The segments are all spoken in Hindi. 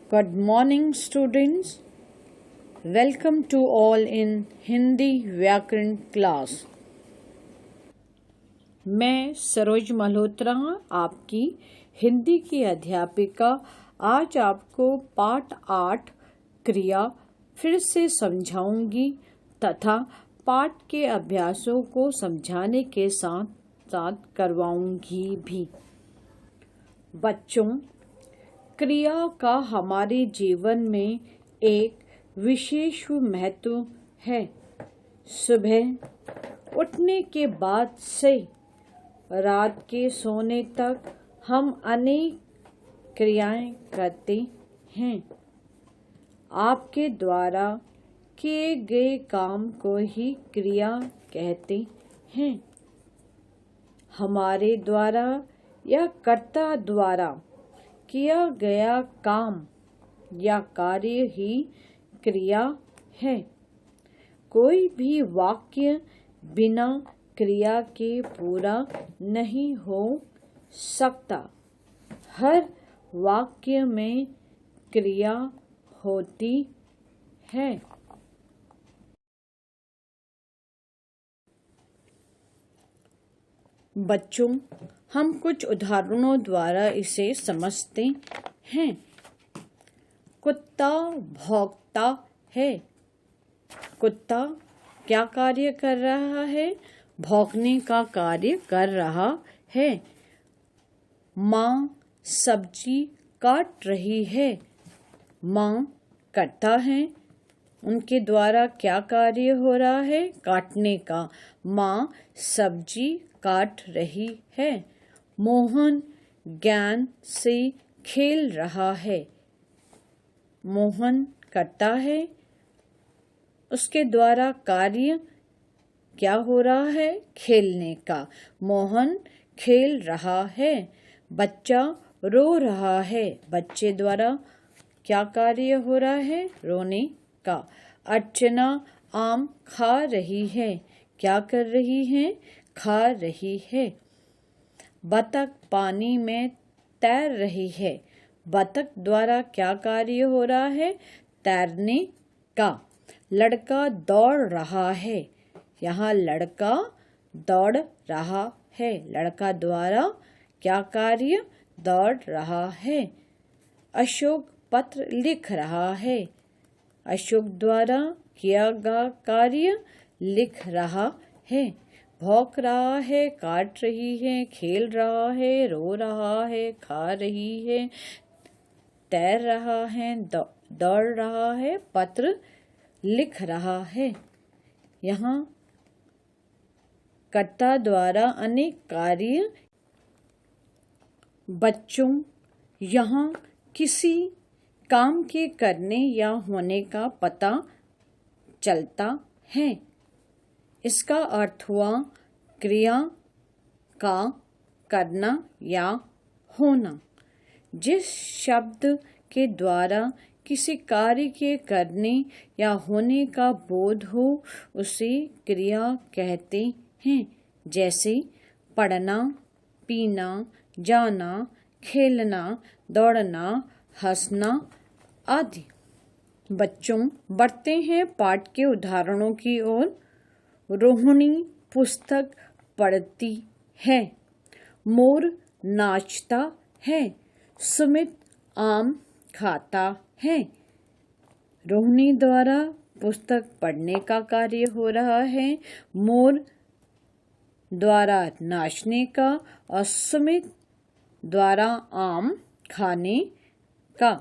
Good morning, students. Welcome to all in Hindi व्याकरण क्लास। मैं सरोज मल्होत्रा आपकी हिंदी की अध्यापिका आज आपको पाठ 8 क्रिया फिर से समझाऊंगी तथा पाठ के अभ्यासों को समझाने के साथ साथ करवाऊंगी भी। बच्चों, क्रिया का हमारे जीवन में एक विशेष महत्व है। सुबह उठने के बाद से रात के सोने तक हम अनेक क्रियाएं करते हैं। आपके द्वारा किए गए काम को ही क्रिया कहते हैं। हमारे द्वारा या कर्ता द्वारा किया गया काम या कार्य ही क्रिया है। कोई भी वाक्य बिना क्रिया के पूरा नहीं हो सकता। हर वाक्य में क्रिया होती है। बच्चों, हम कुछ उदाहरणों द्वारा इसे समझते हैं। कुत्ता भौंकता है। कुत्ता क्या कार्य कर रहा है? भौंकने का कार्य कर रहा है। माँ सब्जी काट रही है। माँ काटता है। उनके द्वारा क्या कार्य हो रहा है? काटने का। माँ सब्जी काट रही है। मोहन गेंद से खेल रहा है। मोहन करता है। उसके द्वारा कार्य क्या हो रहा है? खेलने का। मोहन खेल रहा है। बच्चा रो रहा है। बच्चे द्वारा क्या कार्य हो रहा है? रोने का। अर्चना आम खा रही है। क्या कर रही है? खा रही है। बतख पानी में तैर रही है। बतख द्वारा क्या कार्य हो रहा है? तैरने का। लड़का दौड़ रहा है। यहाँ लड़का दौड़ रहा है। लड़का द्वारा क्या कार्य? दौड़ रहा है। अशोक पत्र लिख रहा है। अशोक द्वारा किया गया कार्य लिख रहा है। भौंक रहा है, काट रही है, खेल रहा है, रो रहा है, खा रही है, तैर रहा है, दौड़ रहा है, पत्र लिख रहा है। यहाँ कर्ता द्वारा अनेक कार्य। बच्चों, यहाँ किसी काम के करने या होने का पता चलता है। इसका अर्थ हुआ क्रिया का करना या होना। जिस शब्द के द्वारा किसी कार्य के करने या होने का बोध हो उसे क्रिया कहते हैं। जैसे पढ़ना, पीना, जाना, खेलना, दौड़ना, हंसना आदि। बच्चों, बढ़ते हैं पाठ के उदाहरणों की ओर। रोहिणी पुस्तक पढ़ती है। मोर नाचता है। सुमित आम खाता है। रोहिणी द्वारा पुस्तक पढ़ने का कार्य हो रहा है। मोर द्वारा नाचने का और सुमित द्वारा आम खाने का।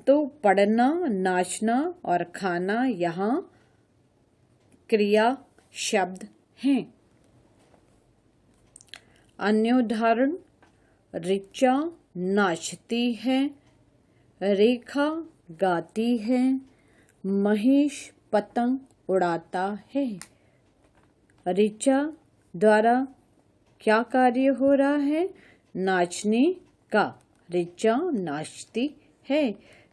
तो पढ़ना, नाचना और खाना यहाँ क्रिया शब्द हैं। अन्य उदाहरण, ऋचा नाचती है। रेखा गाती है। महेश पतंग उड़ाता है। ऋचा द्वारा क्या कार्य हो रहा है? नाचने का। ऋचा नाचती है।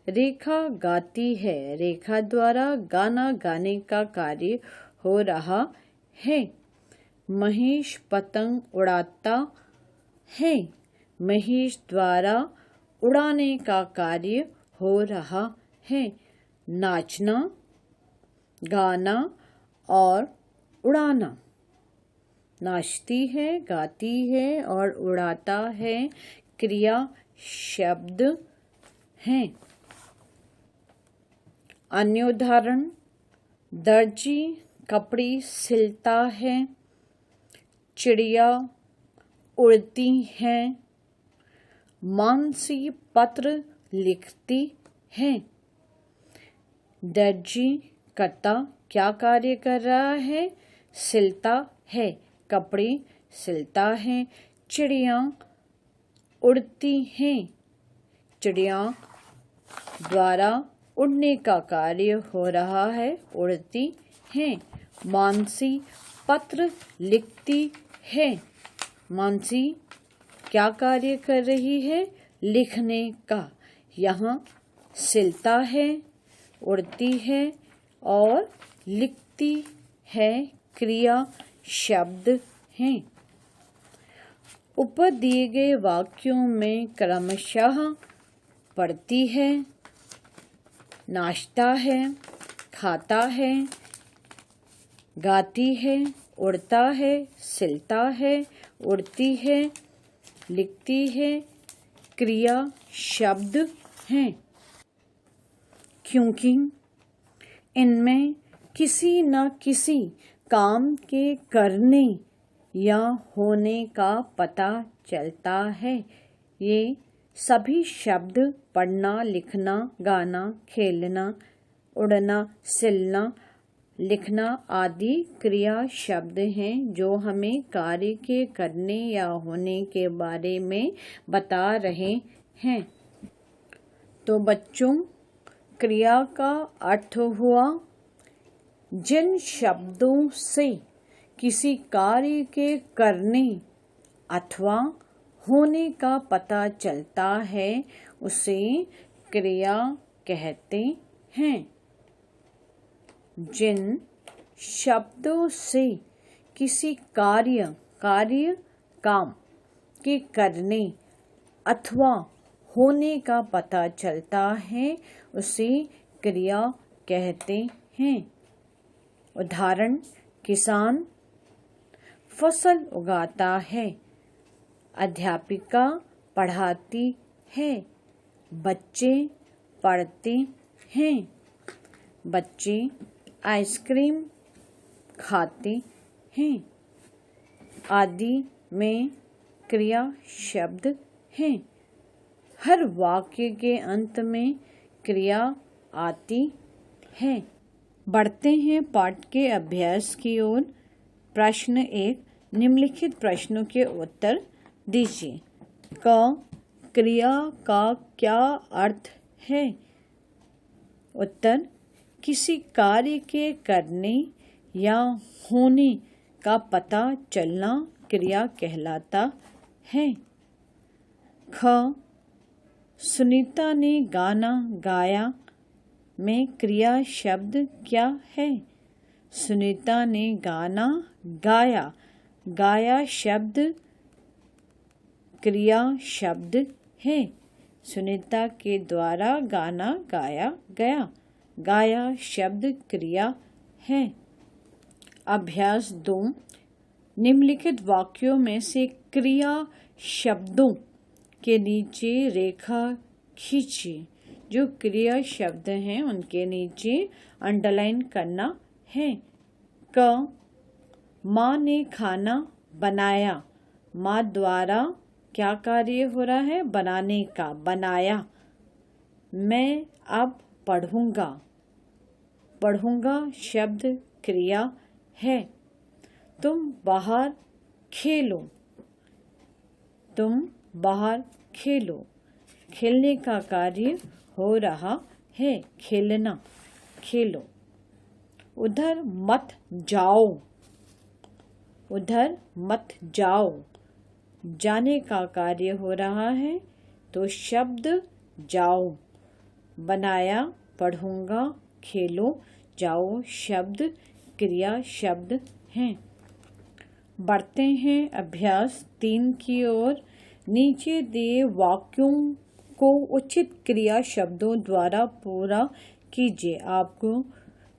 रेखा गाती है। रेखा द्वारा गाना गाने का कार्य हो रहा है। महेश पतंग उड़ाता है। महेश द्वारा उड़ाने का कार्य हो रहा है। नाचना, गाना और उड़ाना। नाचती है, गाती है और उड़ाता है क्रिया शब्द हैं। अन्य उदाहरण, दर्जी कपड़े सिलता है, चिड़िया उड़ती है, मानसी पत्र लिखती है। दर्जी कर्ता क्या कार्य कर रहा है? सिलता है, कपड़े सिलता है। चिड़िया उड़ती हैं, चिड़िया द्वारा उड़ने का कार्य हो रहा है, उड़ती हैं। मानसी पत्र लिखती है, मानसी क्या कार्य कर रही है? लिखने का। यहाँ सिलता है, उड़ती है और लिखती है क्रिया शब्द हैं। ऊपर दिए गए वाक्यों में क्रमशः पढ़ती है, नाचता है, खाता है, गाती है, उड़ता है, सिलता है, उड़ती है, लिखती है क्रिया शब्द हैं, क्योंकि इनमें किसी न किसी काम के करने या होने का पता चलता है। ये सभी शब्द पढ़ना, लिखना, गाना, खेलना, उड़ना, सिलना, लिखना आदि क्रिया शब्द हैं जो हमें कार्य के करने या होने के बारे में बता रहे हैं। तो बच्चों, क्रिया का अर्थ हुआ जिन शब्दों से किसी कार्य के करने अथवा होने का पता चलता है उसे क्रिया कहते हैं। जिन शब्दों से किसी कार्य काम के करने अथवा होने का पता चलता है उसे क्रिया कहते हैं। उदाहरण, किसान फसल उगाता है, अध्यापिका पढ़ाती है, बच्चे पढ़ते हैं, बच्चे आइसक्रीम खाते हैं आदि में क्रिया शब्द हैं। हर वाक्य के अंत में क्रिया आती है। बढ़ते हैं पाठ के अभ्यास की ओर। प्रश्न 1, निम्नलिखित प्रश्नों के उत्तर दीजिए। क, क्रिया का क्या अर्थ है? उत्तर, किसी कार्य के करने या होने का पता चलना क्रिया कहलाता है। ख, सुनीता ने गाना गाया में क्रिया शब्द क्या है? सुनीता ने गाना गाया, गाया शब्द क्रिया शब्द है। सुनीता के द्वारा गाना गाया गया, गाया शब्द क्रिया है। अभ्यास 2, निम्नलिखित वाक्यों में से क्रिया शब्दों के नीचे रेखा खींचिए। जो क्रिया शब्द हैं उनके नीचे अंडरलाइन करना है। क, माँ ने खाना बनाया। माँ द्वारा क्या कार्य हो रहा है? बनाने का, बनाया। मैं अब पढ़ूंगा, पढ़ूंगा शब्द क्रिया है। तुम बाहर खेलो, तुम बाहर खेलो, खेलने का कार्य हो रहा है, खेलना, खेलो। उधर मत जाओ, उधर मत जाओ, जाने का कार्य हो रहा है तो शब्द जाओ। बनाया, पढ़ूंगा, खेलो, जाओ शब्द क्रिया शब्द हैं। बढ़ते हैं अभ्यास 3 की ओर। नीचे दिए वाक्यों को उचित क्रिया शब्दों द्वारा पूरा कीजिए। आपको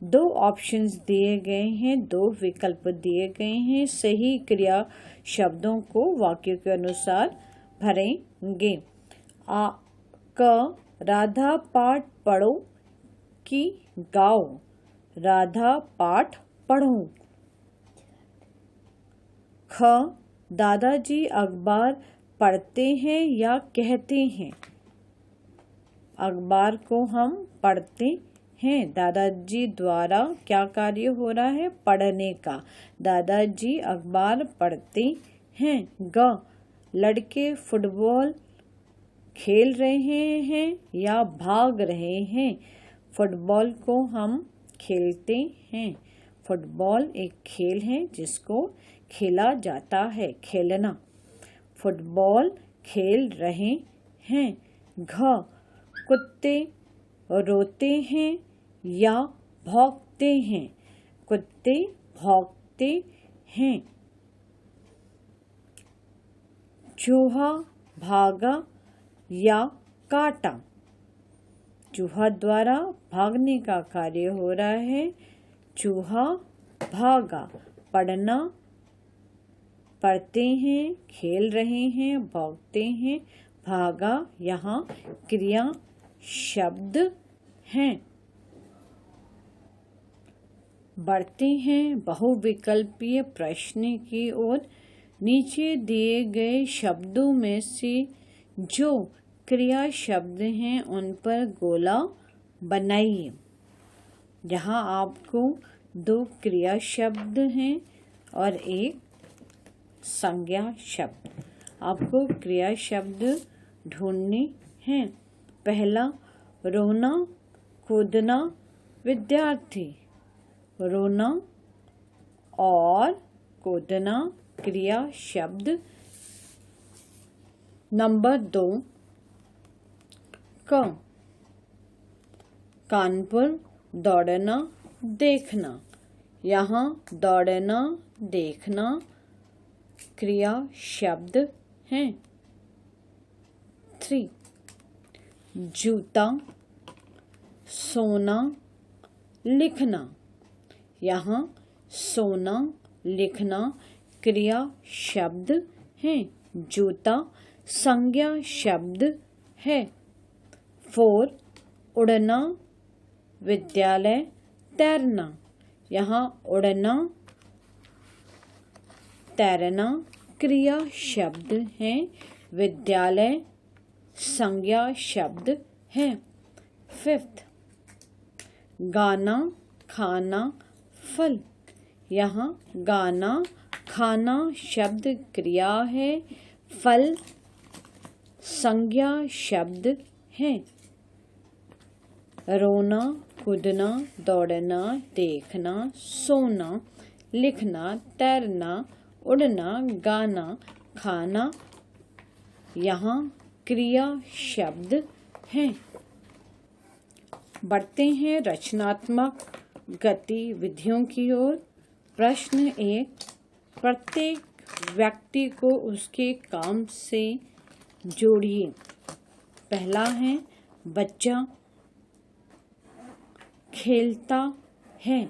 2 ऑप्शंस दिए गए हैं, 2 विकल्प दिए गए हैं। सही क्रिया शब्दों को वाक्य के अनुसार भरेंगे। क, राधा पाठ पढ़ो कि गाओ। राधा पाठ पढ़ो। ख, दादाजी अखबार पढ़ते हैं या कहते हैं। अखबार को हम पढ़ते हैं। दादाजी द्वारा क्या कार्य हो रहा है? पढ़ने का। दादाजी अखबार पढ़ते हैं। ग, लड़के फुटबॉल खेल रहे हैं या भाग रहे हैं। फुटबॉल को हम खेलते हैं। फुटबॉल एक खेल है जिसको खेला जाता है, खेलना। फुटबॉल खेल रहे हैं। घ, कुत्ते रोते हैं या भौंकते हैं। कुत्ते भौंकते हैं। चूहा भागा या काटा। चूहा द्वारा भागने का कार्य हो रहा है। चूहा भागा। पढ़ना, पढ़ते हैं, खेल रहे हैं, भौंकते हैं, भागा यहाँ क्रिया शब्द हैं। बढ़ते हैं बहुविकल्पीय प्रश्न की ओर। नीचे दिए गए शब्दों में से जो क्रिया शब्द हैं उन पर गोला बनाइए। यहाँ आपको 2 क्रिया शब्द हैं और एक संज्ञा शब्द। आपको क्रिया शब्द ढूंढने हैं। पहला, रोना, कूदना, विद्यार्थी। रोना और कूदना क्रिया शब्द। नंबर 2, क, कानपुर, दौड़ना, देखना। यहाँ दौड़ना, देखना क्रिया शब्द हैं। 3, जूता, सोना, लिखना। यहाँ सोना, लिखना क्रिया शब्द हैं। जूता संज्ञा शब्द है। 4, उड़ना, विद्यालय, तैरना। यहाँ उड़ना, तैरना क्रिया शब्द हैं। विद्यालय संज्ञा शब्द है। 5, गाना, खाना, फल। यहाँ गाना, खाना शब्द क्रिया है। फल संज्ञा शब्द है। रोना, कूदना, दौड़ना, देखना, सोना, लिखना, तैरना, उड़ना, गाना, खाना यहाँ क्रिया शब्द हैं। बढ़ते हैं रचनात्मक गतिविधियों की ओर। प्रश्न 1, प्रत्येक व्यक्ति को उसके काम से जोड़िए। पहला है, बच्चा खेलता है।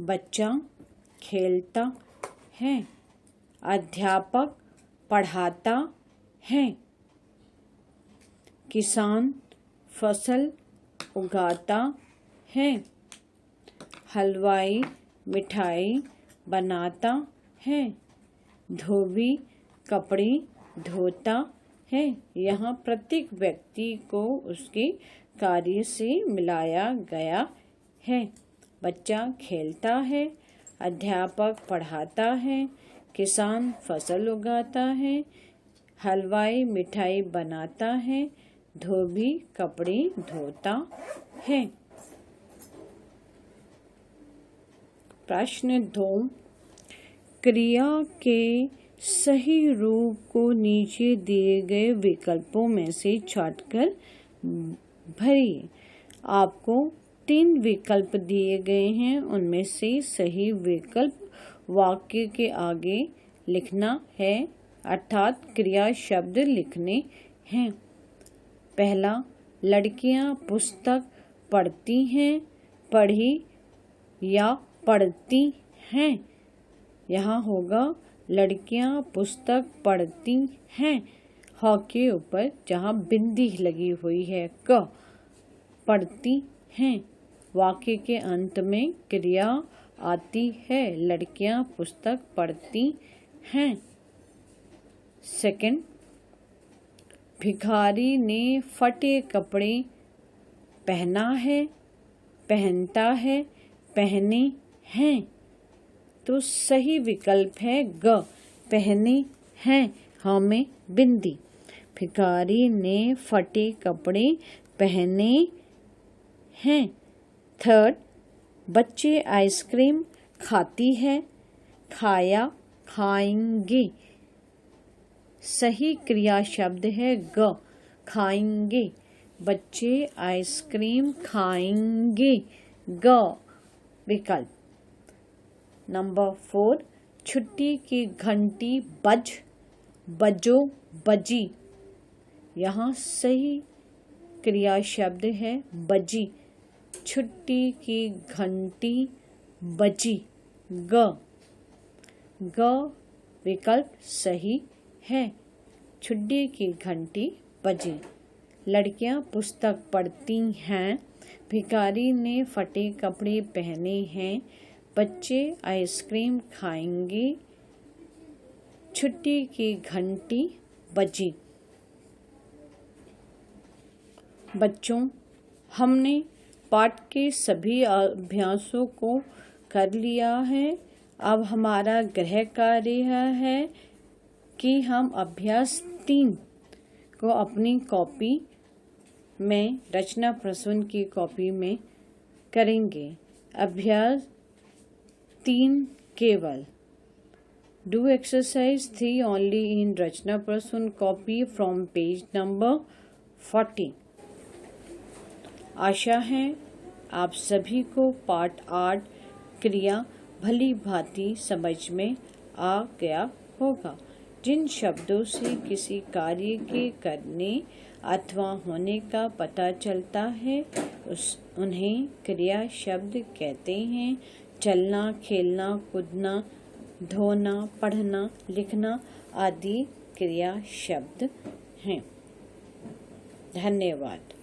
बच्चा खेलता है। अध्यापक पढ़ाता है। किसान फसल उगाता है। हलवाई मिठाई बनाता है। धोबी कपड़े धोता है। यहाँ प्रत्येक व्यक्ति को उसके कार्य से मिलाया गया है। बच्चा खेलता है। अध्यापक पढ़ाता है। किसान फसल उगाता है। हलवाई मिठाई बनाता है। धोबी कपड़े धोता है। प्रश्न 2, क्रिया के सही रूप को नीचे दिए गए विकल्पों में से छांटकर भरिए। आपको 3 विकल्प दिए गए हैं, उनमें से सही विकल्प वाक्य के आगे लिखना है, अर्थात क्रिया शब्द लिखने हैं। पहला, लड़कियां पुस्तक पढ़ती हैं, पढ़ी या पढ़ती हैं। यहाँ होगा लड़कियां पुस्तक पढ़ती हैं, ह के ऊपर जहाँ बिंदी लगी हुई है क, पढ़ती हैं। वाक्य के अंत में क्रिया आती है, लड़कियां पुस्तक पढ़ती हैं। सेकंड, भिखारी ने फटे कपड़े पहना है, पहनता है, पहने हैं। तो सही विकल्प है ग, पहने हैं, हाँ में बिंदी। भिखारी ने फटे कपड़े पहने हैं। थर्ड, बच्चे आइसक्रीम खाती है, खाया, खाएंगे। सही क्रिया शब्द है ग, खाएंगे। बच्चे आइसक्रीम खाएंगे, ग विकल्प। नंबर 4, छुट्टी की घंटी बजो, बजी। यहाँ सही क्रिया शब्द है बजी। छुट्टी की घंटी बजी, ग विकल्प सही है। छुट्टी की घंटी बजी। लड़कियां पुस्तक पढ़ती हैं, भिखारी ने फटे कपड़े पहने हैं, बच्चे आइसक्रीम खाएंगे, छुट्टी की घंटी बजी। बच्चों, हमने पाठ के सभी अभ्यासों को कर लिया है। अब हमारा गृह कार्य है कि हम अभ्यास 3 को अपनी कॉपी में, रचना प्रसून की कॉपी में करेंगे। अभ्यास 3 केवल। Do exercise 3 only in Rachna Prasoon copy from page number 40। आशा है आप सभी को पाठ 8 क्रिया भली भांति समझ में आ गया होगा। जिन शब्दों से किसी कार्य के करने अथवा होने का पता चलता है उन्हें क्रिया शब्द कहते हैं। चलना, खेलना, कूदना, धोना, पढ़ना, लिखना आदि क्रिया शब्द हैं। धन्यवाद।